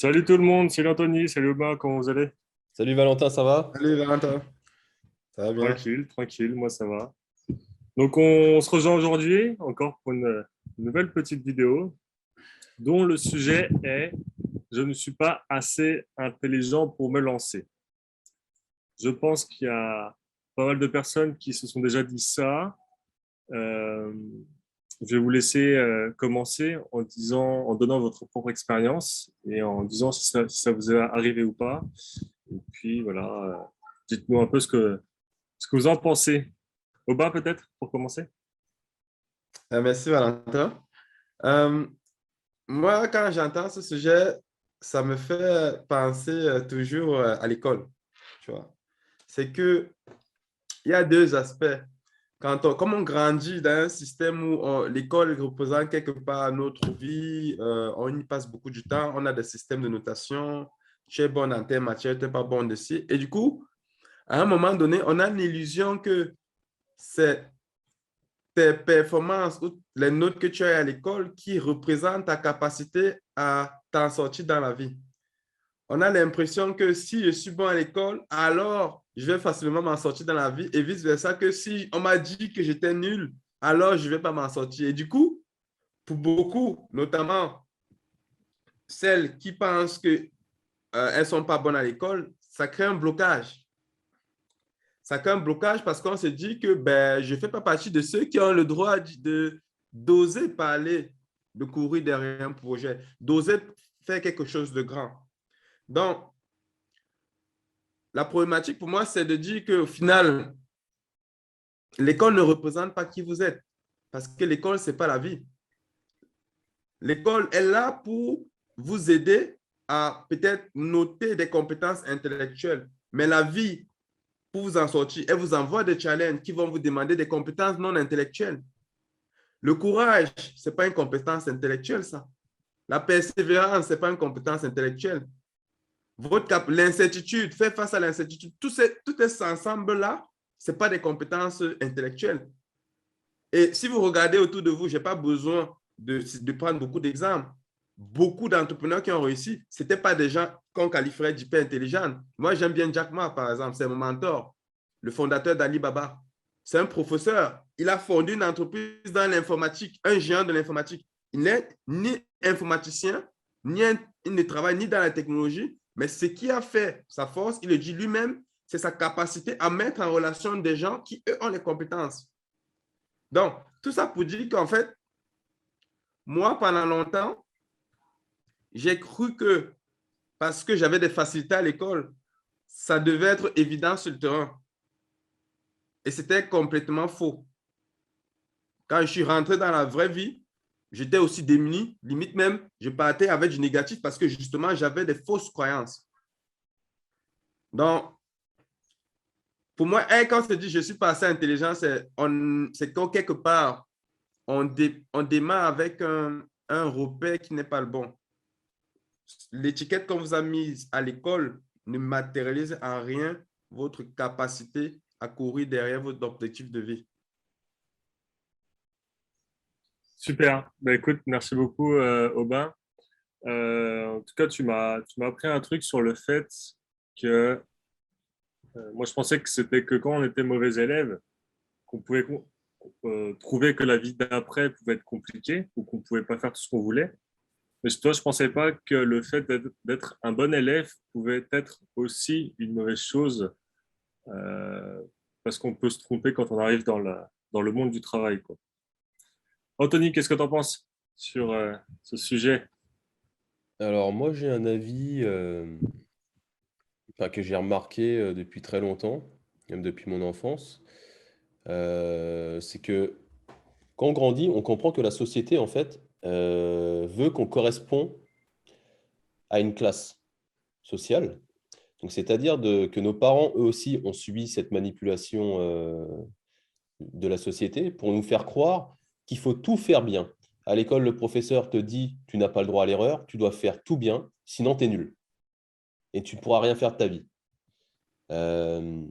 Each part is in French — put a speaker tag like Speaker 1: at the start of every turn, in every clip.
Speaker 1: Salut tout le monde, salut Anthony, salut Aubin, comment vous allez?
Speaker 2: Salut Valentin, ça va?
Speaker 3: Salut Valentin, ça va bien?
Speaker 1: Tranquille, tranquille, moi ça va. Donc on se rejoint aujourd'hui encore pour une nouvelle petite vidéo dont le sujet est Je ne suis pas assez intelligent pour me lancer. Je pense qu'il y a pas mal de personnes qui se sont déjà dit ça. Euh, je vais vous laisser commencer en disant, en donnant votre propre expérience et en disant si ça vous est arrivé ou pas. Et puis voilà, dites-nous un peu ce que vous en pensez. Aubin, peut-être, pour commencer?
Speaker 3: Merci Valentin. Euh, Moi, quand j'entends ce sujet, ça me fait penser toujours à l'école, tu vois. C'est que il y a deux aspects. Comme on grandit dans un système où l'école représente quelque part notre vie, on y passe beaucoup de temps, on a des systèmes de notation, tu es bon dans telle matière, tu n'es pas bon dessus. Et du coup, à un moment donné, on a l'illusion que c'est tes performances ou les notes que tu as à l'école qui représentent ta capacité à t'en sortir dans la vie. On a l'impression que si je suis bon à l'école, alors je vais facilement m'en sortir dans la vie et vice-versa, que si on m'a dit que j'étais nul, alors je ne vais pas m'en sortir. Et du coup, pour beaucoup, notamment celles qui pensent qu'elles ne sont pas bonnes à l'école, ça crée un blocage. Ça crée un blocage parce qu'on se dit que ben, je ne fais pas partie de ceux qui ont le droit d'oser parler, de courir derrière un projet, d'oser faire quelque chose de grand. Donc, la problématique pour moi, c'est de dire qu'au final, l'école ne représente pas qui vous êtes parce que l'école, ce n'est pas la vie. L'école est là pour vous aider à peut-être noter des compétences intellectuelles, mais la vie, pour vous en sortir, elle vous envoie des challenges qui vont vous demander des compétences non intellectuelles. Le courage, ce n'est pas une compétence intellectuelle, ça. La persévérance, ce n'est pas une compétence intellectuelle. L'incertitude, faire face à l'incertitude, tout ces ensemble-là, ce n'est pas des compétences intellectuelles. Et si vous regardez autour de vous, je n'ai pas besoin de prendre beaucoup d'exemples. Beaucoup d'entrepreneurs qui ont réussi, ce n'étaient pas des gens qu'on qualifierait d'hyper intelligents. Moi, j'aime bien Jack Ma, par exemple, c'est mon mentor, le fondateur d'Alibaba. C'est un professeur. Il a fondé une entreprise dans l'informatique, un géant de l'informatique. Il n'est ni informaticien, il ne travaille ni dans la technologie, mais ce qui a fait sa force, il le dit lui-même, c'est sa capacité à mettre en relation des gens qui, eux, ont les compétences. Donc, tout ça pour dire qu'en fait, moi, pendant longtemps, j'ai cru que parce que j'avais des facilités à l'école, ça devait être évident sur le terrain. Et c'était complètement faux. Quand je suis rentré dans la vraie vie, j'étais aussi démuni, limite même, je partais avec du négatif parce que justement, j'avais des fausses croyances. Donc, pour moi, quand on se dit je suis pas assez intelligent, c'est quand quelque part, on démarre avec un repère qui n'est pas le bon. L'étiquette qu'on vous a mise à l'école ne matérialise en rien votre capacité à courir derrière votre objectif de vie.
Speaker 1: Super. Bah, écoute, merci beaucoup, Aubin. En tout cas, tu m'as appris un truc sur le fait que moi, je pensais que c'était que quand on était mauvais élève, qu'on pouvait trouver que la vie d'après pouvait être compliquée ou qu'on pouvait pas faire tout ce qu'on voulait. Mais toi, je pensais pas que le fait d'être un bon élève pouvait être aussi une mauvaise chose, euh, parce qu'on peut se tromper quand on arrive dans le monde du travail, quoi. Anthony, qu'est-ce que tu en penses sur ce sujet?
Speaker 2: Alors moi j'ai un avis que j'ai remarqué depuis très longtemps, même depuis mon enfance. C'est que quand on grandit, on comprend que la société en fait veut qu'on corresponde à une classe sociale. Donc c'est-à-dire que nos parents eux aussi ont subi cette manipulation de la société pour nous faire croire qu'il faut tout faire bien. À l'école, le professeur te dit tu n'as pas le droit à l'erreur, tu dois faire tout bien, sinon tu es nul et tu ne pourras rien faire de ta vie. Euh,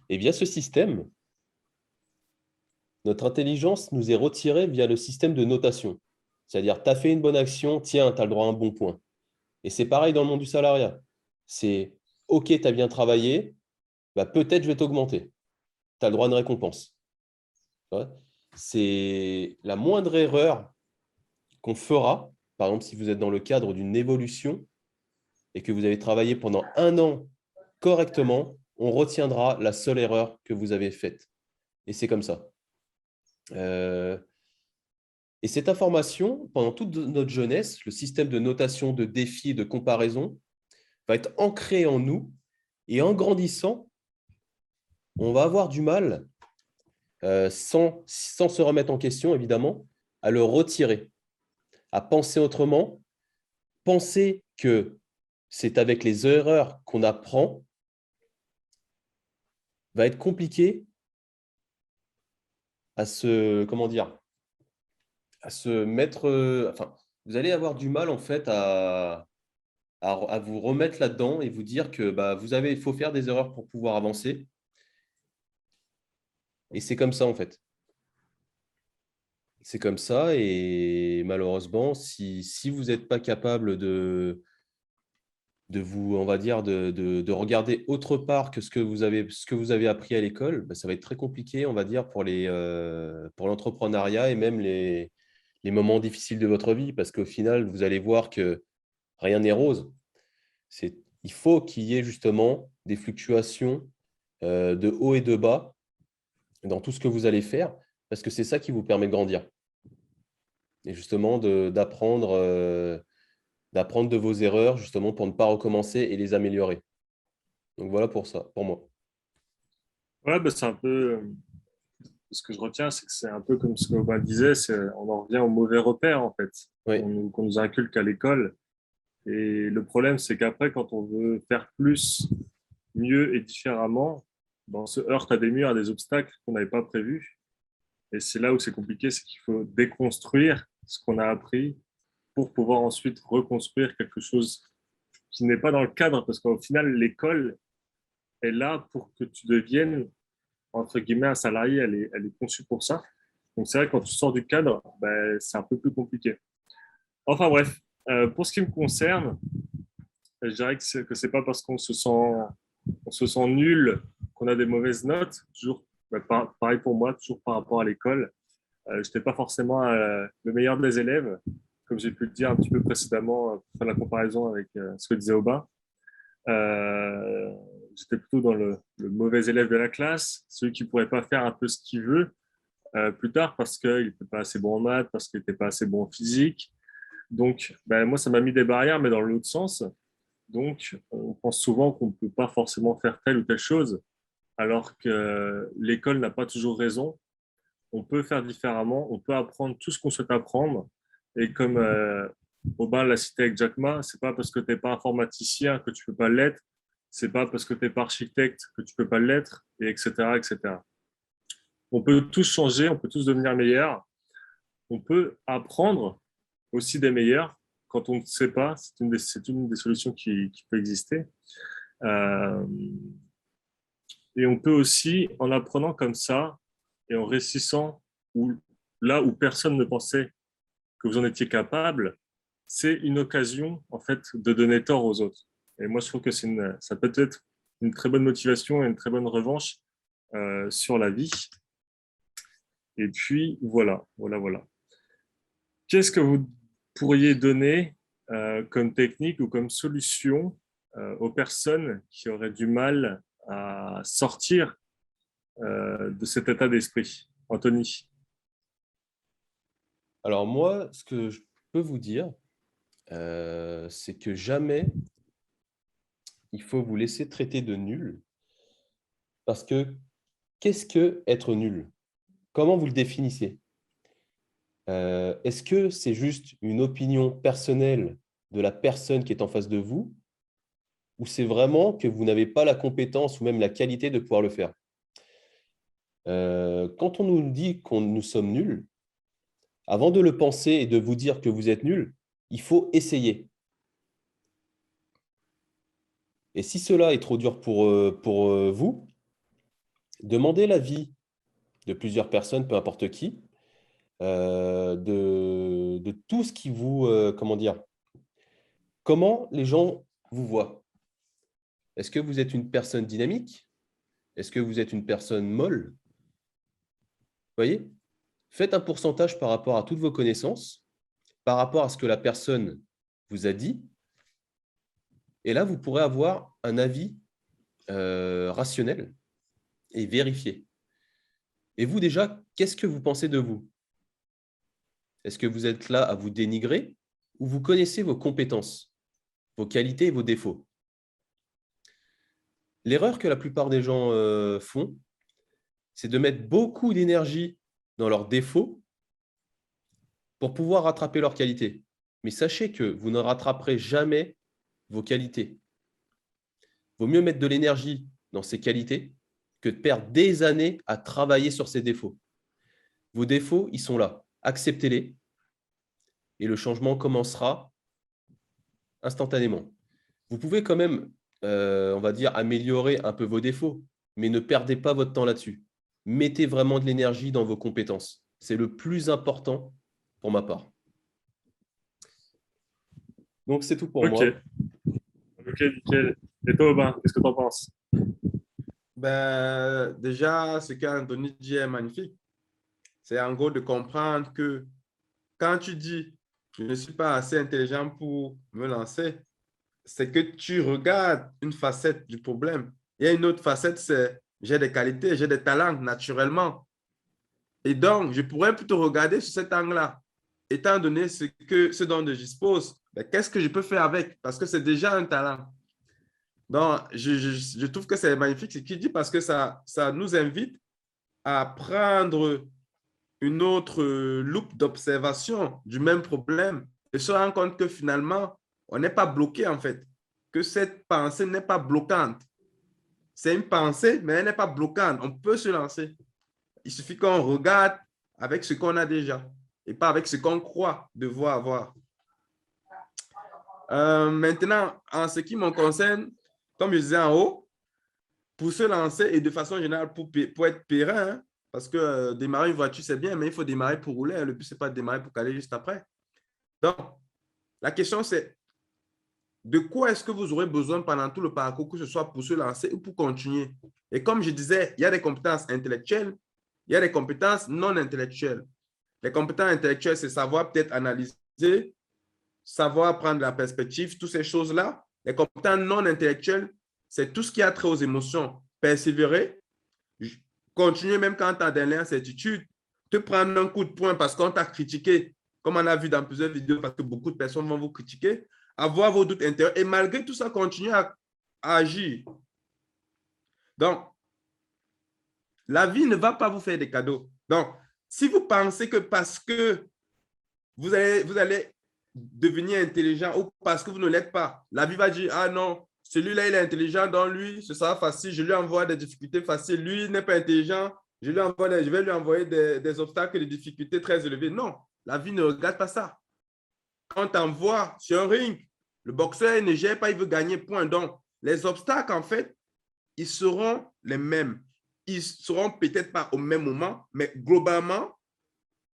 Speaker 2: et via ce système, notre intelligence nous est retirée via le système de notation. C'est-à-dire, tu as fait une bonne action, tiens, tu as le droit à un bon point. Et c'est pareil dans le monde du salariat. C'est OK, tu as bien travaillé, bah, peut-être je vais t'augmenter. Tu as le droit à une récompense. Tu vois. C'est la moindre erreur qu'on fera. Par exemple, si vous êtes dans le cadre d'une évolution et que vous avez travaillé pendant 1 an correctement, on retiendra la seule erreur que vous avez faite. Et c'est comme ça. Et cette information, pendant toute notre jeunesse, le système de notation, de défi, de comparaison, va être ancré en nous. Et en grandissant, on va avoir du mal, sans se remettre en question, évidemment, à le retirer, à penser autrement, penser que c'est avec les erreurs qu'on apprend, va être compliqué à se, comment dire, à se mettre, enfin, vous allez avoir du mal en fait à vous remettre là-dedans et vous dire que bah, il faut faire des erreurs pour pouvoir avancer. Et c'est comme ça en fait. C'est comme ça et malheureusement, si vous n'êtes pas capable de vous, on va dire, de regarder autre part que ce que vous avez appris à l'école, bah, ça va être très compliqué, on va dire, pour l'entrepreneuriat et même les moments difficiles de votre vie, parce qu'au final, vous allez voir que rien n'est rose. Il faut qu'il y ait justement des fluctuations de haut et de bas dans tout ce que vous allez faire, parce que c'est ça qui vous permet de grandir. Et justement, d'apprendre de vos erreurs, justement, pour ne pas recommencer et les améliorer. Donc voilà pour ça, pour moi.
Speaker 1: Ouais, bah, c'est un peu ce que je retiens, c'est que c'est un peu comme ce qu'on disait, on en revient au mauvais repère en fait,
Speaker 2: Oui,
Speaker 1: qu'on nous inculque à l'école. Et le problème, c'est qu'après, quand on veut faire plus, mieux et différemment, ben, on se heurte à des murs, à des obstacles qu'on n'avait pas prévus. Et c'est là où c'est compliqué, c'est qu'il faut déconstruire ce qu'on a appris pour pouvoir ensuite reconstruire quelque chose qui n'est pas dans le cadre, parce qu'au final, l'école est là pour que tu deviennes, entre guillemets, un salarié, elle est conçue pour ça. Donc c'est vrai que quand tu sors du cadre, ben, c'est un peu plus compliqué. Enfin bref, pour ce qui me concerne, je dirais que c'est pas parce on se sent nul qu'on a des mauvaises notes. Toujours, bah, pareil pour moi, toujours par rapport à l'école. Je n'étais pas forcément le meilleur des élèves, comme j'ai pu le dire un petit peu précédemment, pour faire la comparaison avec ce que disait Aubin. Euh, J'étais plutôt dans le mauvais élève de la classe, celui qui ne pourrait pas faire un peu ce qu'il veut plus tard parce qu'il n'était pas assez bon en maths, parce qu'il n'était pas assez bon en physique. Donc, ben, moi, ça m'a mis des barrières, mais dans l'autre sens. Donc, on pense souvent qu'on ne peut pas forcément faire telle ou telle chose, alors que l'école n'a pas toujours raison. On peut faire différemment, on peut apprendre tout ce qu'on souhaite apprendre. Et comme Aubin l'a cité avec Jack Ma, c'est pas parce que tu n'es pas informaticien que tu peux pas l'être, c'est pas parce que tu n'es pas architecte que tu peux pas l'être, et etc., etc. On peut tous changer, on peut tous devenir meilleurs, on peut apprendre aussi des meilleurs quand on ne sait pas, c'est une des solutions qui peut exister. Euh, et on peut aussi, en apprenant comme ça et en réussissant là où personne ne pensait que vous en étiez capable, c'est une occasion en fait de donner tort aux autres. Et moi, je trouve que ça peut être une très bonne motivation et une très bonne revanche sur la vie. Et puis voilà, voilà, voilà. Qu'est-ce que vous pourriez donner comme technique ou comme solution aux personnes qui auraient du mal à sortir de cet état d'esprit? Anthony?
Speaker 2: alors moi, ce que je peux vous dire, c'est que jamais il faut vous laisser traiter de nul, parce que qu'est-ce que être nul? Comment vous le définissez? Est-ce que c'est juste une opinion personnelle de la personne qui est en face de vous, ou c'est vraiment que vous n'avez pas la compétence ou même la qualité de pouvoir le faire? Quand on nous dit qu'on nous sommes nuls, avant de le penser et de vous dire que vous êtes nul, il faut essayer. Et si cela est trop dur pour vous, demandez l'avis de plusieurs personnes, peu importe qui, de tout ce qui vous, comment dire, comment les gens vous voient. Est-ce que vous êtes une personne dynamique? Est-ce que vous êtes une personne molle? Vous voyez? Faites un pourcentage par rapport à toutes vos connaissances, par rapport à ce que la personne vous a dit, et là, vous pourrez avoir un avis rationnel et vérifié. Et vous, déjà, qu'est-ce que vous pensez de vous? Est-ce que vous êtes là à vous dénigrer ou vous connaissez vos compétences, vos qualités et vos défauts? L'erreur que la plupart des gens font, c'est de mettre beaucoup d'énergie dans leurs défauts pour pouvoir rattraper leurs qualités. Mais sachez que vous ne rattraperez jamais vos qualités. Il vaut mieux mettre de l'énergie dans ces qualités que de perdre des années à travailler sur ces défauts. Vos défauts, ils sont là. Acceptez-les et le changement commencera instantanément. Vous pouvez quand même, on va dire, améliorer un peu vos défauts, mais ne perdez pas votre temps là-dessus. Mettez vraiment de l'énergie dans vos compétences. C'est le plus important pour ma part. Donc, c'est tout pour
Speaker 1: Ok,
Speaker 2: moi.
Speaker 1: ok, nickel. Et toi, Aubin, qu'est-ce que tu en penses?
Speaker 3: Ben, déjà, ce qu'Anthony dit est magnifique. C'est en gros de comprendre que quand tu dis je ne suis pas assez intelligent pour me lancer, c'est que tu regardes une facette du problème. Il y a une autre facette, c'est j'ai des qualités, j'ai des talents naturellement. Et donc, je pourrais plutôt regarder sur cet angle-là. Étant donné ce dont je dispose, ben, qu'est-ce que je peux faire avec? Parce que c'est déjà un talent. Donc, je trouve que c'est magnifique ce qu'il dit parce que ça nous invite à prendre une autre loupe d'observation du même problème et se rendre compte que finalement, on n'est pas bloqué en fait, que cette pensée n'est pas bloquante. C'est une pensée, mais elle n'est pas bloquante. On peut se lancer. Il suffit qu'on regarde avec ce qu'on a déjà et pas avec ce qu'on croit devoir avoir. Maintenant, en ce qui me concerne, comme je disais en haut, pour se lancer et de façon générale pour être périn, hein, parce que démarrer une voiture, c'est bien, mais il faut démarrer pour rouler. Hein. Le but, ce n'est pas de démarrer pour caler juste après. Donc, la question, c'est de quoi est-ce que vous aurez besoin pendant tout le parcours, que ce soit pour se lancer ou pour continuer? Et comme je disais, il y a des compétences intellectuelles, il y a des compétences non intellectuelles. Les compétences intellectuelles, c'est savoir peut-être analyser, savoir prendre la perspective, toutes ces choses-là. Les compétences non intellectuelles, c'est tout ce qui a trait aux émotions. Persévérer, continuer même quand tu as des incertitudes, te prendre un coup de poing parce qu'on t'a critiqué, comme on a vu dans plusieurs vidéos, parce que beaucoup de personnes vont vous critiquer, avoir vos doutes intérieurs et malgré tout ça, continuer à agir. Donc, la vie ne va pas vous faire des cadeaux. Donc, si vous pensez que parce que vous allez devenir intelligent ou parce que vous ne l'êtes pas, la vie va dire, ah non, celui-là, il est intelligent, donc lui, ce sera facile, je lui envoie des difficultés faciles. Lui, il n'est pas intelligent, je vais lui envoyer des obstacles et des difficultés très élevées. Non, la vie ne regarde pas ça. Quand on voit sur un ring, le boxeur ne gère pas, il veut gagner, point. Donc, les obstacles, en fait, ils seront les mêmes. Ils seront peut-être pas au même moment, mais globalement,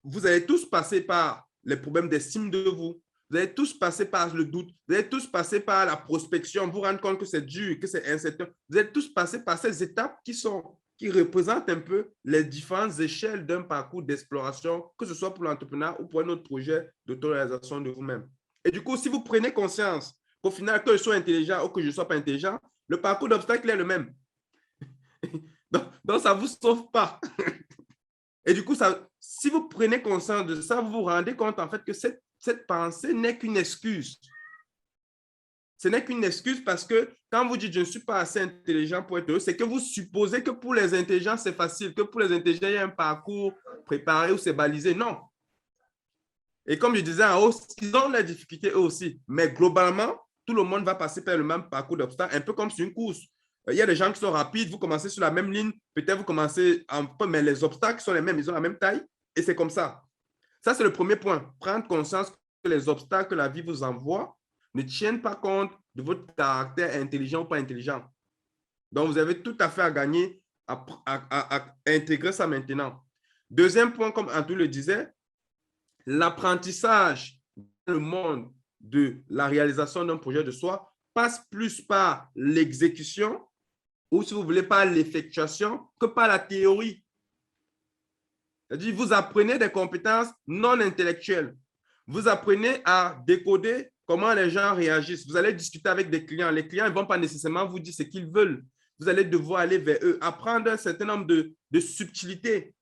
Speaker 3: vous allez tous passer par les problèmes d'estime de vous. Vous allez tous passer par le doute. Vous allez tous passer par la prospection. Vous rendre compte que c'est dur, que c'est incertain. Vous allez tous passer par ces étapes qui représentent un peu les différentes échelles d'un parcours d'exploration, que ce soit pour l'entrepreneur ou pour un autre projet d'autorisation de vous-même. Et du coup, si vous prenez conscience qu'au final, que je sois intelligent ou que je ne sois pas intelligent, le parcours d'obstacle est le même. Donc, ça ne vous sauve pas. Et du coup, si vous prenez conscience de ça, vous vous rendez compte en fait que cette pensée n'est qu'une excuse. Ce n'est qu'une excuse parce que quand vous dites « je ne suis pas assez intelligent pour être heureux », c'est que vous supposez que pour les intelligents, c'est facile, que pour les intelligents, il y a un parcours préparé ou c'est balisé. Non. Et comme je disais en haut, ils ont les difficultés eux aussi. Mais globalement, tout le monde va passer par le même parcours d'obstacles, un peu comme sur une course. Il y a des gens qui sont rapides, vous commencez sur la même ligne, peut-être vous commencez un peu, mais les obstacles sont les mêmes, ils ont la même taille, et c'est comme ça. Ça, c'est le premier point. Prendre conscience que les obstacles que la vie vous envoie ne tiennent pas compte de votre caractère intelligent ou pas intelligent. Donc, vous avez tout à fait à gagner à intégrer ça maintenant. Deuxième point, comme Antou le disait, l'apprentissage dans le monde de la réalisation d'un projet de soi passe plus par l'exécution ou, si vous voulez, par l'effectuation que par la théorie. C'est-à-dire, vous apprenez des compétences non intellectuelles. Vous apprenez à décoder comment les gens réagissent. Vous allez discuter avec des clients. Les clients ne vont pas nécessairement vous dire ce qu'ils veulent. Vous allez devoir aller vers eux, apprendre un certain nombre de subtilités.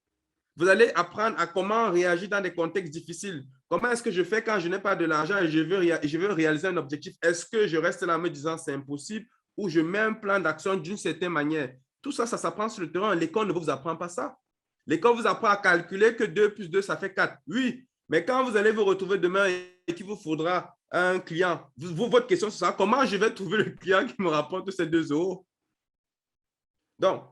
Speaker 3: Vous allez apprendre à comment réagir dans des contextes difficiles. Comment est-ce que je fais quand je n'ai pas de l'argent et je veux réaliser un objectif? Est-ce que je reste là en me disant c'est impossible ou je mets un plan d'action d'une certaine manière? Tout ça, ça s'apprend sur le terrain. L'école ne vous apprend pas ça. L'école vous apprend à calculer que 2 plus 2, ça fait 4. Oui, mais quand vous allez vous retrouver demain et qu'il vous faudra un client, votre question sera comment je vais trouver le client qui me rapporte ces 2 euros? Donc,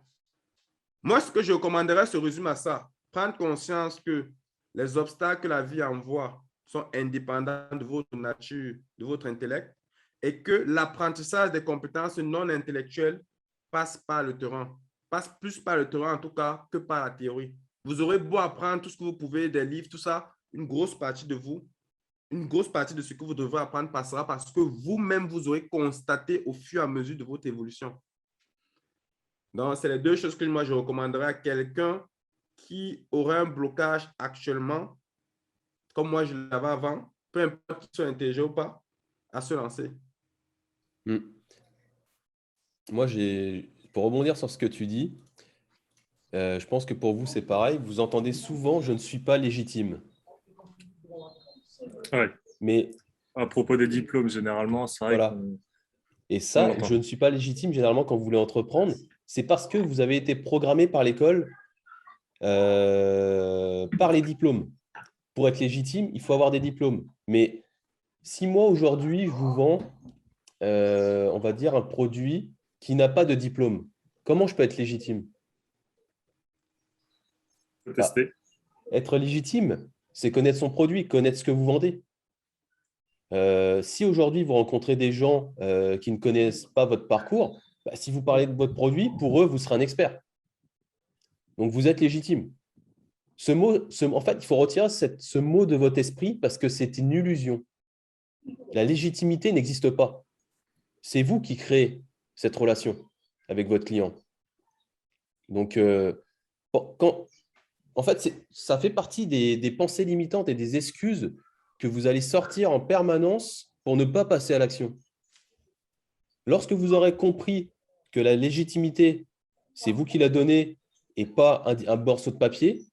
Speaker 3: moi, ce que je recommanderais se résume à ça. Prendre conscience que les obstacles que la vie envoie sont indépendants de votre nature, de votre intellect, et que l'apprentissage des compétences non intellectuelles passe par le terrain, passe plus par le terrain en tout cas que par la théorie. Vous aurez beau apprendre tout ce que vous pouvez, des livres, tout ça, une grosse partie de vous, une grosse partie de ce que vous devrez apprendre passera parce que vous-même, vous aurez constaté au fur et à mesure de votre évolution. Donc, c'est les 2 choses que moi, je recommanderais à quelqu'un qui aurait un blocage actuellement, comme moi, je l'avais avant, peu importe qu'il soit intelligent ou pas, à se lancer.
Speaker 2: Moi, pour rebondir sur ce que tu dis, je pense que pour vous, c'est pareil. Vous entendez souvent « je ne suis pas légitime ».
Speaker 1: Ouais.
Speaker 2: Mais
Speaker 1: à propos des diplômes, généralement, c'est vrai
Speaker 2: voilà.
Speaker 1: qu'on
Speaker 2: Et ça,
Speaker 1: l'entend.
Speaker 2: je ne suis pas légitime, généralement, quand vous voulez entreprendre, c'est parce que vous avez été programmé par l'école, par les diplômes. Pour être légitime, il faut avoir des diplômes. Mais si moi, aujourd'hui, je vous vends, on va dire, un produit qui n'a pas de diplôme, comment je peux être légitime?
Speaker 1: Faut tester.
Speaker 2: Être légitime, c'est connaître son produit, connaître ce que vous vendez. Si aujourd'hui, vous rencontrez des gens qui ne connaissent pas votre parcours, si vous parlez de votre produit, pour eux, vous serez un expert. Donc, vous êtes légitime. Ce mot, en fait, il faut retirer ce mot de votre esprit parce que c'est une illusion. La légitimité n'existe pas. C'est vous qui créez cette relation avec votre client. Donc, en fait, ça fait partie des pensées limitantes et des excuses que vous allez sortir en permanence pour ne pas passer à l'action. Lorsque vous aurez compris que la légitimité, c'est vous qui la donnez et pas un morceau de papier,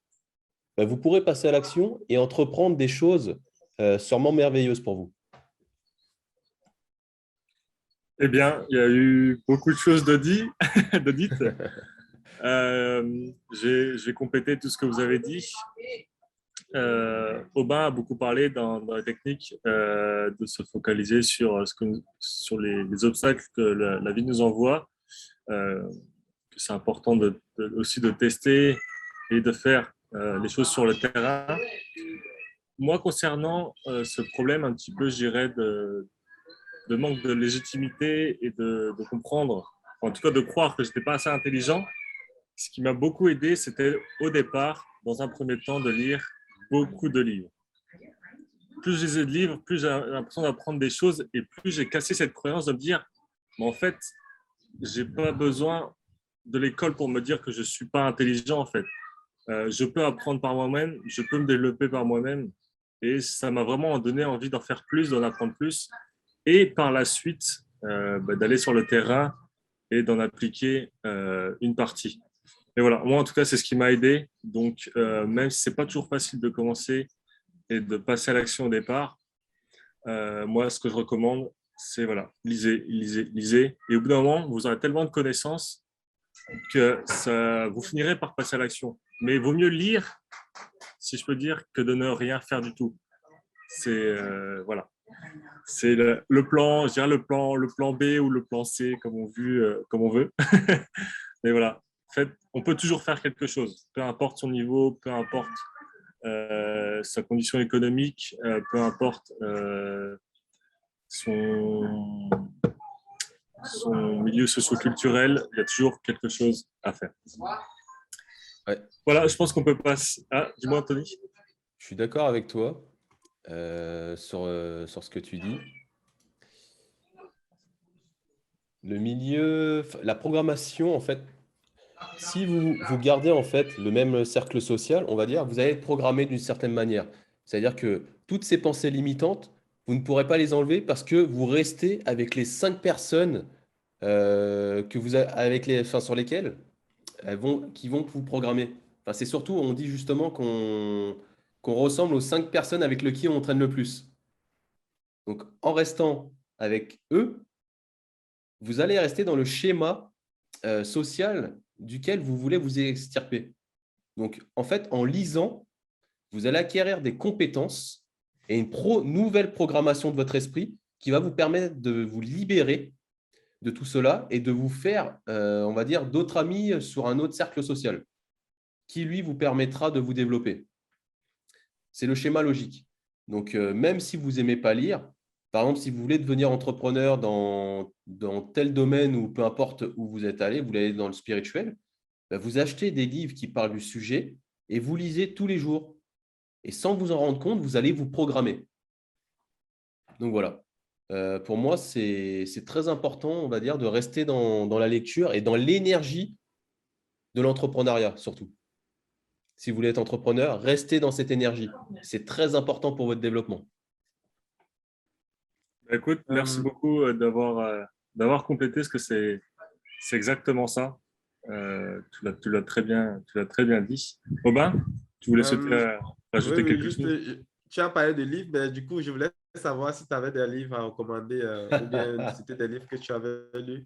Speaker 2: vous pourrez passer à l'action et entreprendre des choses sûrement merveilleuses pour vous.
Speaker 1: Eh bien, il y a eu beaucoup de choses de dites. Je vais compléter tout ce que vous avez dit. Aubin a beaucoup parlé dans la technique de se focaliser sur les obstacles que la vie nous envoie. Que c'est important aussi de tester et de faire les choses sur le terrain. Moi, concernant ce problème un petit peu, je dirais, de manque de légitimité et de comprendre, en tout cas de croire que je n'étais pas assez intelligent, ce qui m'a beaucoup aidé, c'était au départ, dans un premier temps, de lire beaucoup de livres. Plus je lisais de livres, plus j'ai l'impression d'apprendre des choses et plus j'ai cassé cette croyance de me dire, mais en fait, je n'ai pas besoin de l'école pour me dire que je ne suis pas intelligent, en fait. Je peux apprendre par moi-même, je peux me développer par moi-même et ça m'a vraiment donné envie d'en faire plus, d'en apprendre plus et par la suite d'aller sur le terrain et d'en appliquer une partie. Et voilà, moi en tout cas, c'est ce qui m'a aidé. Donc, même si ce n'est pas toujours facile de commencer et de passer à l'action au départ, moi, ce que je recommande, c'est voilà, lisez, lisez, lisez. Et au bout d'un moment, vous aurez tellement de connaissances que vous finirez par passer à l'action. Mais il vaut mieux lire, si je peux dire, que de ne rien faire du tout. C'est voilà. C'est le plan, je dirais le plan B ou le plan C, comme on veut. Mais voilà, en fait, on peut toujours faire quelque chose, peu importe son niveau, peu importe sa condition économique, peu importe son milieu socio-culturel, il y a toujours quelque chose à faire.
Speaker 2: Ouais.
Speaker 1: Voilà, je pense qu'on peut passer. Ah, dis-moi, Anthony.
Speaker 2: Je suis d'accord avec toi sur ce que tu dis. Le milieu, la programmation, en fait, si vous gardez en fait le même cercle social, on va dire, vous allez être programmé d'une certaine manière. C'est-à-dire que toutes ces pensées limitantes, vous ne pourrez pas les enlever parce que vous restez avec les 5 personnes enfin, sur lesquelles qui vont vous programmer. Enfin, c'est surtout, on dit justement qu'on ressemble aux 5 personnes avec qui on traîne le plus. Donc, en restant avec eux, vous allez rester dans le schéma social duquel vous voulez vous extirper. Donc, en fait, en lisant, vous allez acquérir des compétences et une nouvelle programmation de votre esprit qui va vous permettre de vous libérer de tout cela et de vous faire, on va dire, d'autres amis sur un autre cercle social qui, lui, vous permettra de vous développer. C'est le schéma logique. Donc, même si vous n'aimez pas lire, par exemple, si vous voulez devenir entrepreneur dans tel domaine ou peu importe où vous êtes allé, vous voulez aller dans le spirituel, ben, vous achetez des livres qui parlent du sujet et vous lisez tous les jours. Et sans vous en rendre compte, vous allez vous programmer. Donc voilà. Pour moi, c'est très important, on va dire, de rester dans la lecture et dans l'énergie de l'entrepreneuriat, surtout. Si vous voulez être entrepreneur, restez dans cette énergie. C'est très important pour votre développement.
Speaker 1: Écoute, merci beaucoup d'avoir complété ce que c'est exactement ça. Tu l'as très bien dit. Aubin, tu voulais souhaiter
Speaker 3: Oui,
Speaker 1: rajouter
Speaker 3: oui,
Speaker 1: quelque
Speaker 3: juste,
Speaker 1: chose?
Speaker 3: tu as parlé de livres, mais du coup, je voulais savoir si tu avais des livres à recommander ou bien si c'était des livres que tu avais lus.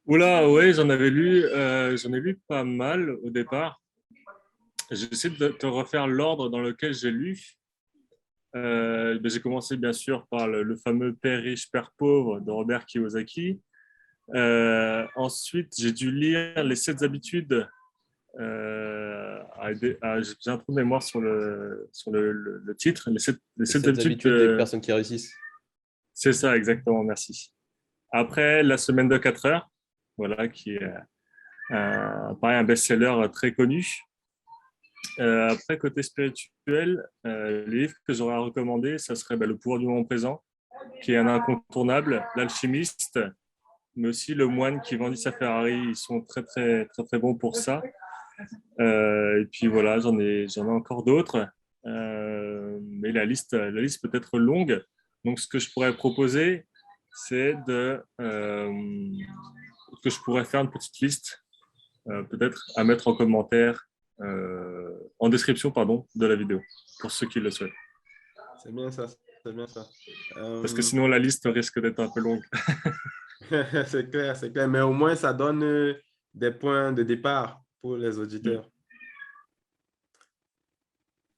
Speaker 1: Oula, ouais, j'en ai lu pas mal au départ. J'essaie de te refaire l'ordre dans lequel j'ai lu. Ben, j'ai commencé bien sûr par le fameux Père riche, Père pauvre de Robert Kiyosaki. Ensuite, j'ai dû lire Les 7 habitudes. J'ai un trou de mémoire sur le titre. Les
Speaker 2: Les
Speaker 1: 7
Speaker 2: 7
Speaker 1: habitudes,
Speaker 2: habitudes des personnes qui réussissent.
Speaker 1: c'est ça exactement, merci. Après, La semaine de 4 heures, voilà, qui est pareil, un best-seller très connu. Après, côté spirituel, les livres que j'aurais à recommander, ça serait Le pouvoir du moment présent, qui est un incontournable, L'alchimiste, mais aussi Le moine qui vendit sa Ferrari. Ils sont très, très, très, très bons pour ça. Et puis voilà, j'en ai encore d'autres. Mais la liste peut être longue. Donc, ce que je pourrais proposer, c'est que je pourrais faire une petite liste, peut-être à mettre en commentaire, en description, pardon, de la vidéo, pour ceux qui le souhaitent.
Speaker 3: C'est bien ça, c'est bien ça.
Speaker 1: Parce que sinon, la liste risque d'être un peu longue.
Speaker 3: C'est clair, c'est clair. Mais au moins, ça donne des points de départ pour les auditeurs.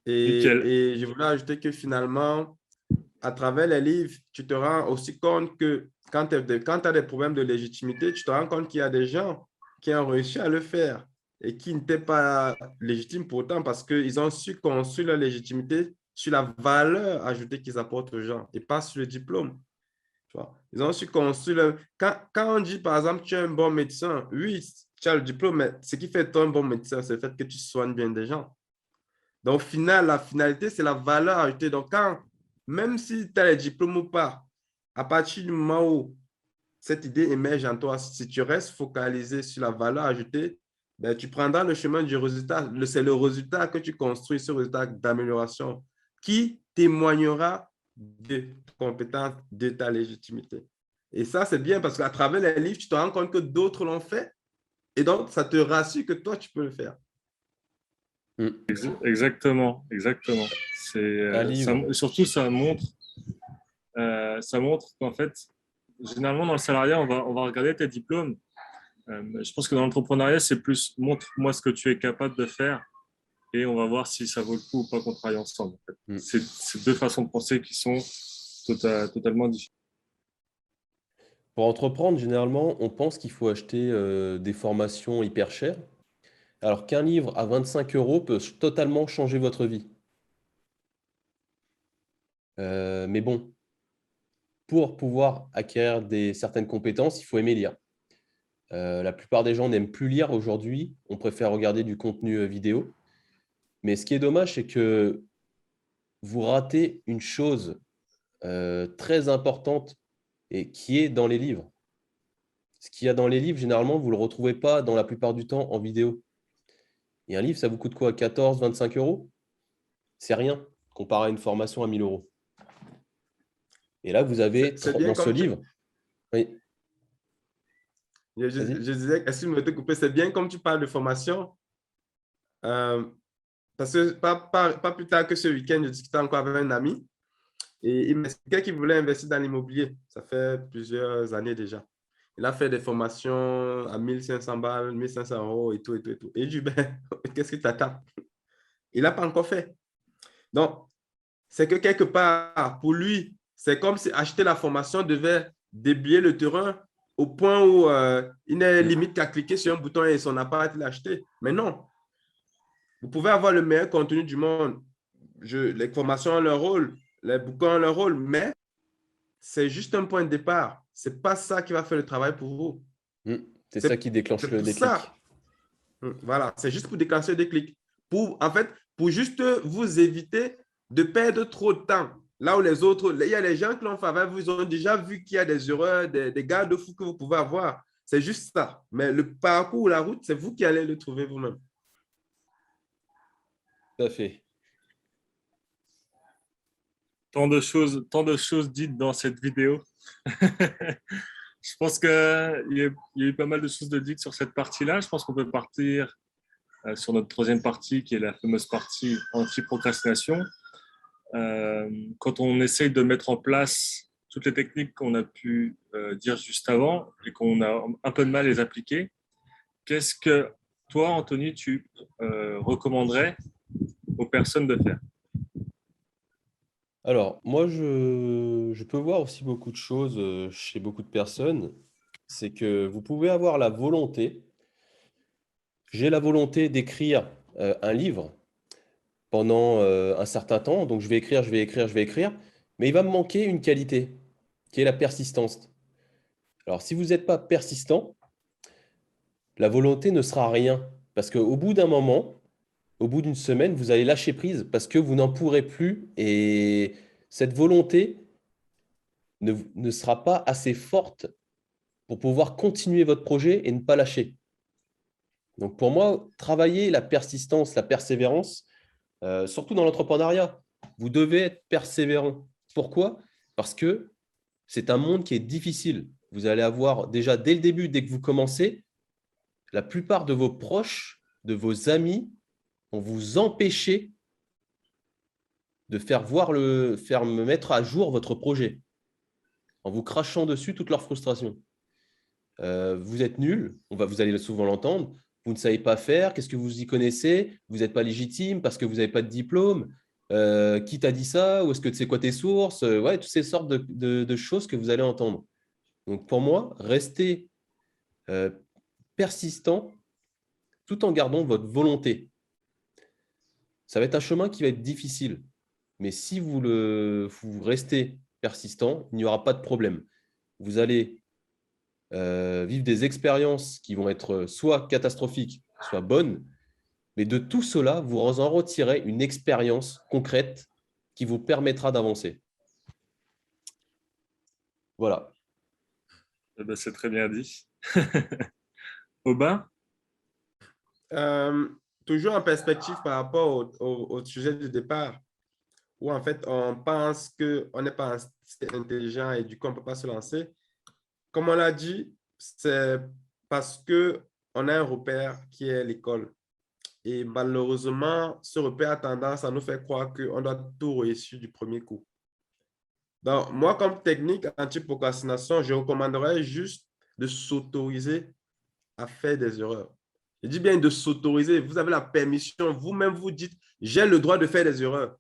Speaker 1: Nickel.
Speaker 3: Et je voulais ajouter que finalement, à travers les livres, tu te rends aussi compte que quand tu as des problèmes de légitimité, tu te rends compte qu'il y a des gens qui ont réussi à le faire et qui n'étaient pas légitimes pourtant parce qu'ils ont su construire leur légitimité sur la valeur ajoutée qu'ils apportent aux gens et pas sur le diplôme. Tu vois. Ils ont su construire quand on dit, par exemple, tu es un bon médecin, oui, tu as le diplôme, mais ce qui fait toi un bon médecin, c'est le fait que tu soignes bien des gens. Donc, au final, la finalité, c'est la valeur ajoutée. Donc, même si tu as les diplômes ou pas, à partir du moment où cette idée émerge en toi, si tu restes focalisé sur la valeur ajoutée, ben, tu prendras le chemin du résultat. C'est le résultat que tu construis, ce résultat d'amélioration, qui témoignera de ta compétence, de ta légitimité. Et ça, c'est bien parce qu'à travers les livres, tu te rends compte que d'autres l'ont fait. Et donc, ça te rassure que toi, tu peux le faire.
Speaker 1: Exactement, exactement.
Speaker 2: Un livre.
Speaker 1: Surtout, ça montre qu'en fait, généralement dans le salariat, on va regarder tes diplômes. Je pense que dans l'entrepreneuriat, c'est plus montre-moi ce que tu es capable de faire et on va voir si ça vaut le coup ou pas qu'on travaille ensemble. En fait. C'est deux façons de penser qui sont totalement différentes.
Speaker 2: Pour entreprendre, généralement, on pense qu'il faut acheter des formations hyper chères, alors qu'un livre à 25 € peut totalement changer votre vie. Mais bon, pour pouvoir acquérir certaines compétences, il faut aimer lire. La plupart des gens n'aiment plus lire aujourd'hui, on préfère regarder du contenu vidéo. Mais ce qui est dommage, c'est que vous ratez une chose très importante et qui est dans les livres. Ce qu'il y a dans les livres, généralement, vous ne le retrouvez pas dans la plupart du temps en vidéo. Et un livre, ça vous coûte quoi? 14, 25 euros? C'est rien comparé à une formation à 1000 euros. Et là, vous avez
Speaker 3: C'est bien
Speaker 2: dans ce
Speaker 3: comme tu...
Speaker 2: livre. Oui,
Speaker 3: Je
Speaker 2: vas-y.
Speaker 3: disais, excuse-moi de te couper, c'est bien comme tu parles de formation. euh, Parce que pas plus tard que ce week-end, je discutais encore avec un ami et il m'expliquait qu'il voulait investir dans l'immobilier. Ça fait plusieurs années déjà. Il a fait des formations à 1500 balles, 1500 euros et tout, et tout, et tout. Et je dis, ben, qu'est-ce que tu attends? Il n'a pas encore fait. Donc, c'est que quelque part, pour lui, c'est comme si acheter la formation devait déblayer le terrain au point où il n'est limite qu'à cliquer sur un bouton et son appart, il l'a acheté. Mais non, vous pouvez avoir le meilleur contenu du monde. Les formations ont leur rôle, les bouquins ont leur rôle, mais c'est juste un point de départ. Ce n'est pas ça qui va faire le travail pour vous.
Speaker 2: C'est ça qui déclenche
Speaker 3: C'est
Speaker 2: le
Speaker 3: pour
Speaker 2: déclic.
Speaker 3: ça. Voilà, c'est juste pour déclencher des clics. En fait, pour juste vous éviter de perdre trop de temps. Là où les autres, il y a les gens qui l'ont fait avec vous, ils ont déjà vu qu'il y a des erreurs, des garde-fous que vous pouvez avoir. C'est juste ça. Mais le parcours, la route, c'est vous qui allez le trouver vous-même.
Speaker 2: Tout à fait.
Speaker 1: Tant de choses dites dans cette vidéo. Je pense qu'il y a eu pas mal de choses de dites sur cette partie-là. Je pense qu'on peut partir sur notre troisième partie, qui est la fameuse partie anti-procrastination. Quand on essaye de mettre en place toutes les techniques qu'on a pu dire juste avant et qu'on a un peu de mal à les appliquer, qu'est-ce que toi, Anthony, tu recommanderais aux personnes de faire?
Speaker 2: Alors, moi, je peux voir aussi beaucoup de choses chez beaucoup de personnes. C'est que vous pouvez avoir la volonté. J'ai la volonté d'écrire un livre pendant un certain temps. Donc, je vais écrire, je vais écrire, je vais écrire. Mais il va me manquer une qualité, qui est la persistance. Alors, si vous n'êtes pas persistant, la volonté ne sera rien. Parce qu'au bout d'un moment, au bout d'une semaine, vous allez lâcher prise parce que vous n'en pourrez plus. Et cette volonté ne sera pas assez forte pour pouvoir continuer votre projet et ne pas lâcher. Donc, pour moi, travailler la persistance, la persévérance, surtout dans l'entrepreneuriat, vous devez être persévérant. Pourquoi? Parce que c'est un monde qui est difficile. Vous allez avoir déjà dès le début, dès que vous commencez, la plupart de vos proches, de vos amis vont vous empêcher de faire me mettre à jour votre projet en vous crachant dessus toute leur frustration. Vous êtes nul, vous allez souvent l'entendre, vous ne savez pas faire, qu'est-ce que vous y connaissez, vous n'êtes pas légitime parce que vous n'avez pas de diplôme, qui t'a dit ça, ou est-ce que c'est quoi tes sources, ouais, toutes ces sortes de choses que vous allez entendre. Donc pour moi, restez persistant tout en gardant votre volonté. Ça va être un chemin qui va être difficile, mais si vous restez persistant, il n'y aura pas de problème. Vous allez vivre des expériences qui vont être soit catastrophiques, soit bonnes, mais de tout cela, vous en retirez une expérience concrète qui vous permettra d'avancer. Voilà.
Speaker 1: Eh ben, c'est très bien dit. Aubin?
Speaker 3: Toujours en perspective par rapport au sujet du départ, où en fait on pense qu'on n'est pas assez intelligent et du coup on ne peut pas se lancer. Comme on l'a dit, c'est parce qu'on a un repère qui est l'école. Et malheureusement, ce repère a tendance à nous faire croire qu'on doit tout réussir du premier coup. Donc, moi, comme technique anti-procrastination, je recommanderais juste de s'autoriser à faire des erreurs. Je dis bien de s'autoriser. Vous avez la permission. Vous-même, vous dites, j'ai le droit de faire des erreurs.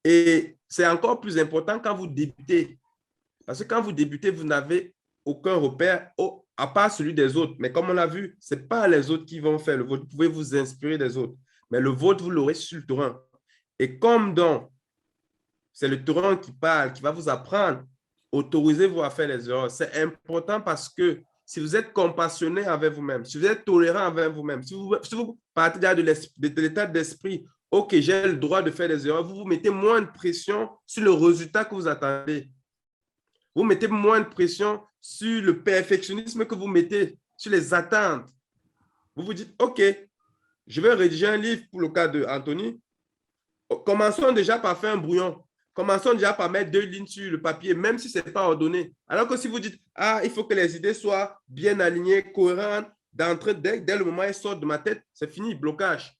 Speaker 3: Et c'est encore plus important quand vous débutez. Parce que quand vous débutez, vous n'avez aucun repère à part celui des autres. Mais comme on l'a vu, ce n'est pas les autres qui vont faire le vôtre. Vous pouvez vous inspirer des autres. Mais le vôtre, vous l'aurez sur le terrain. Et comme donc, c'est le terrain qui parle, qui va vous apprendre, autorisez-vous à faire les erreurs. C'est important parce que si vous êtes compassionné avec vous-même, si vous êtes tolérant avec vous-même, si vous partez déjà de l'état d'esprit, OK, j'ai le droit de faire des erreurs, vous vous mettez moins de pression sur le résultat que vous attendez. Vous mettez moins de pression sur le perfectionnisme que vous mettez, sur les attentes. Vous vous dites, OK, je vais rédiger un livre pour le cas d'Anthony. Commençons déjà par faire un brouillon. Commençons déjà par mettre 2 lignes sur le papier, même si ce n'est pas ordonné. Alors que si vous dites, ah, il faut que les idées soient bien alignées, cohérentes, d'entrée, dès le moment où elles sortent de ma tête, c'est fini, blocage.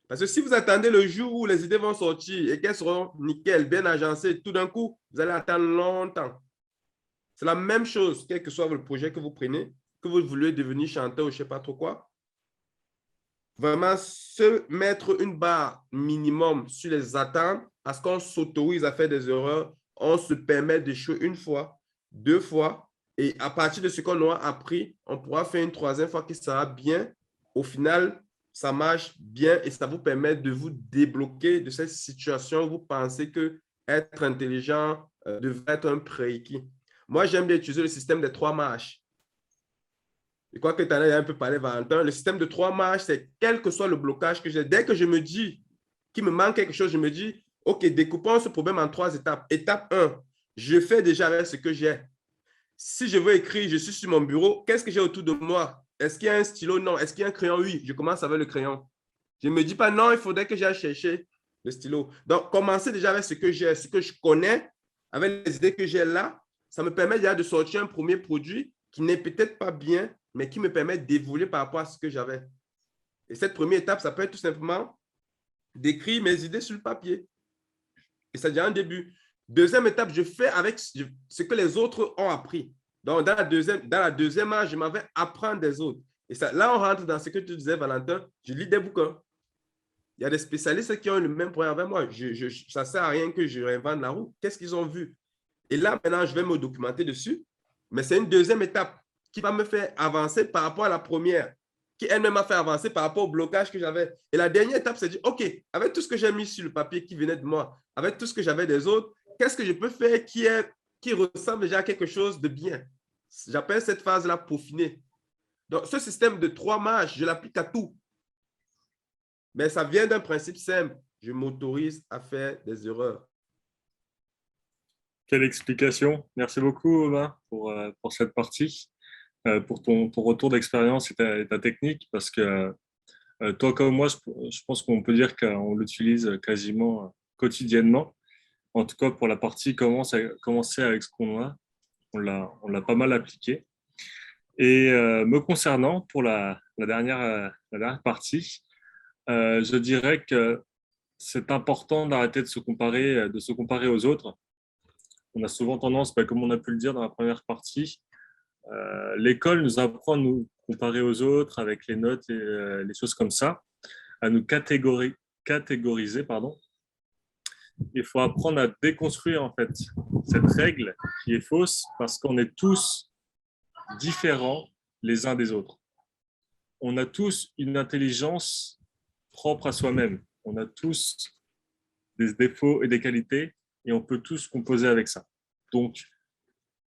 Speaker 3: Parce que si vous attendez le jour où les idées vont sortir et qu'elles seront nickel, bien agencées, tout d'un coup, vous allez attendre longtemps. C'est la même chose, quel que soit le projet que vous prenez, que vous voulez devenir chanteur ou je ne sais pas trop quoi. Vraiment, se mettre une barre minimum sur les attentes parce qu'on s'autorise à faire des erreurs, on se permet d'échouer une fois, 2 fois, et à partir de ce qu'on aura appris, on pourra faire une 3e fois qui sera bien. Au final, ça marche bien et ça vous permet de vous débloquer de cette situation où vous pensez que être intelligent devrait être un prérequis. Moi, j'aime bien utiliser le système des 3 marches. Je crois que tu en as un peu parlé, Valentin. Le système de 3 marches, c'est quel que soit le blocage que j'ai. Dès que je me dis qu'il me manque quelque chose, je me dis, OK, découpons ce problème en 3 étapes. Étape 1, je fais déjà avec ce que j'ai. Si je veux écrire, je suis sur mon bureau, qu'est-ce que j'ai autour de moi? Est-ce qu'il y a un stylo? Non. Est-ce qu'il y a un crayon? Oui. Je commence avec le crayon. Je ne me dis pas, non, il faudrait que j'aille chercher le stylo. Donc, commencer déjà avec ce que j'ai, ce que je connais, avec les idées que j'ai là, ça me permet déjà de sortir un premier produit qui n'est peut-être pas bien, mais qui me permet d'évoluer par rapport à ce que j'avais. Et cette première étape, ça peut être tout simplement d'écrire mes idées sur le papier. Et c'est déjà un début. 2e étape, je fais avec ce que les autres ont appris. Donc, dans la deuxième âge, je m'en vais apprendre des autres. Et ça, là, on rentre dans ce que tu disais, Valentin. Je lis des bouquins. Il y a des spécialistes qui ont le même problème avec moi. Ça ne sert à rien que je réinvente la roue. Qu'est-ce qu'ils ont vu? Et là, maintenant, je vais me documenter dessus. Mais c'est une 2e étape qui va me faire avancer par rapport à la première, qui elle-même m'a fait avancer par rapport au blocage que j'avais. Et la dernière étape, c'est de dire, OK, avec tout ce que j'ai mis sur le papier qui venait de moi, avec tout ce que j'avais des autres, qu'est-ce que je peux faire qui ressemble déjà à quelque chose de bien? J'appelle cette phase-là peaufiner. Donc, ce système de 3 marches, je l'applique à tout. Mais ça vient d'un principe simple. Je m'autorise à faire des erreurs.
Speaker 1: Quelle explication. Merci beaucoup, Aubin, pour cette partie, pour ton retour d'expérience et ta technique, parce que toi comme moi, je pense qu'on peut dire qu'on l'utilise quasiment quotidiennement. En tout cas, pour la partie commencer avec ce qu'on a, on l'a pas mal appliqué. Et me concernant, pour la dernière partie, je dirais que c'est important d'arrêter de se comparer aux autres. On a souvent tendance, comme on a pu le dire dans la première partie, l'école nous apprend à nous comparer aux autres avec les notes et les choses comme ça, à nous catégoriser, pardon. Il faut apprendre à déconstruire en fait cette règle qui est fausse parce qu'on est tous différents les uns des autres. On a tous une intelligence propre à soi-même. On a tous des défauts et des qualités et on peut tous composer avec ça. Donc,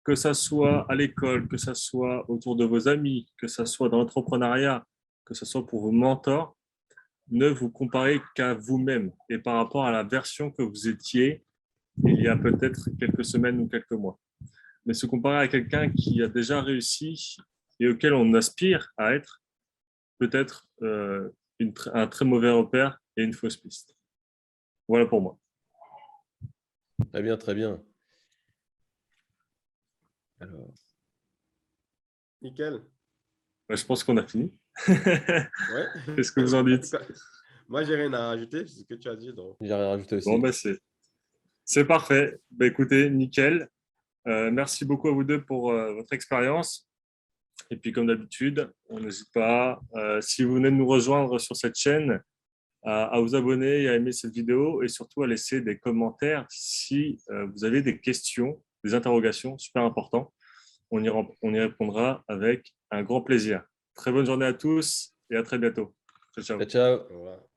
Speaker 1: que ça soit à l'école, que ça soit autour de vos amis, que ça soit dans l'entrepreneuriat, que ce soit pour vos mentors, ne vous comparez qu'à vous-même et par rapport à la version que vous étiez il y a peut-être quelques semaines ou quelques mois. Mais se comparer à quelqu'un qui a déjà réussi et auquel on aspire à être, peut-être un très mauvais repère et une fausse piste. Voilà pour moi.
Speaker 2: Très bien, très bien. Alors,
Speaker 3: Nickel.
Speaker 1: Je pense qu'on a fini.
Speaker 3: Ouais.
Speaker 1: Qu'est-ce que vous en dites?
Speaker 3: Moi, j'ai rien à rajouter, c'est ce que tu as dit. Donc.
Speaker 2: j'ai rien rajouté aussi.
Speaker 1: Bon, c'est parfait. Écoutez, nickel. Merci beaucoup à vous deux pour votre expérience. Et puis, comme d'habitude, on n'hésite pas, si vous venez de nous rejoindre sur cette chaîne, à vous abonner et à aimer cette vidéo et surtout à laisser des commentaires si vous avez des questions, des interrogations super importantes. On y répondra avec un grand plaisir. Très bonne journée à tous et à très bientôt. Ciao, ciao.
Speaker 2: Ciao, ciao.
Speaker 3: Voilà.